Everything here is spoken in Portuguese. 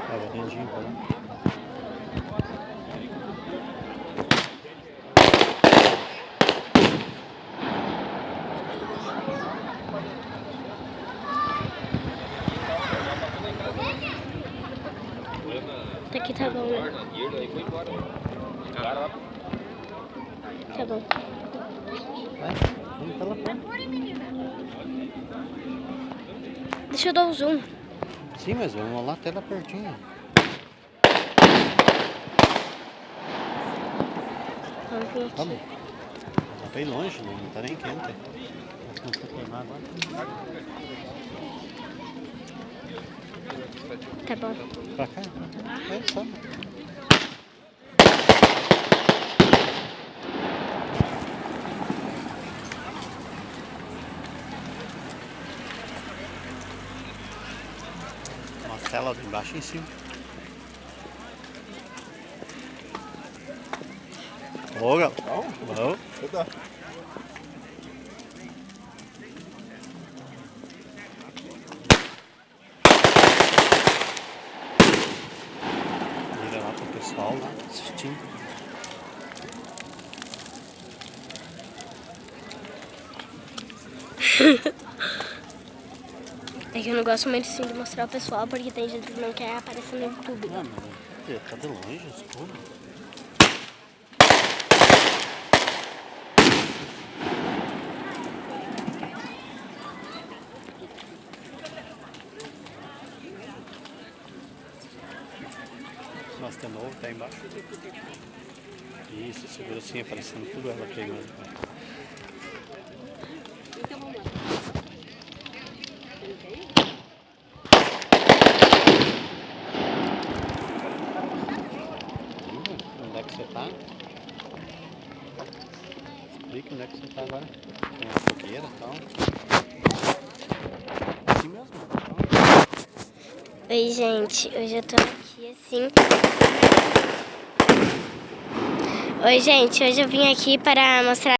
Tava rendinho pra lá. Tá aqui, tá bom, né? Tá bom. Vai, vem pela frente. Deixa eu dar um zoom. Sim, mas vamos lá até lá pertinho. Vamos vir Tá aqui. bom. Tá bem longe, não tá nem quente. Não tá queimar agora. Tá bom. Pra cá? É, só. Uma cela de embaixo em cima. Ô, Gal. Bom. Liga lá pro pessoal lá assistindo. É que eu não gosto muito assim de mostrar o pessoal, porque tem gente que não quer aparecer no YouTube. Ah, mas tá de longe, escuro. Nós tem novo, tá aí embaixo. Isso, segura assim, aparecendo tudo ela queimando. Onde é que você tá? Explica onde é que você tá agora. Tem uma fogueira e tal. Aqui mesmo. Oi, gente. Hoje eu tô aqui assim. Oi, gente. Hoje eu vim aqui para mostrar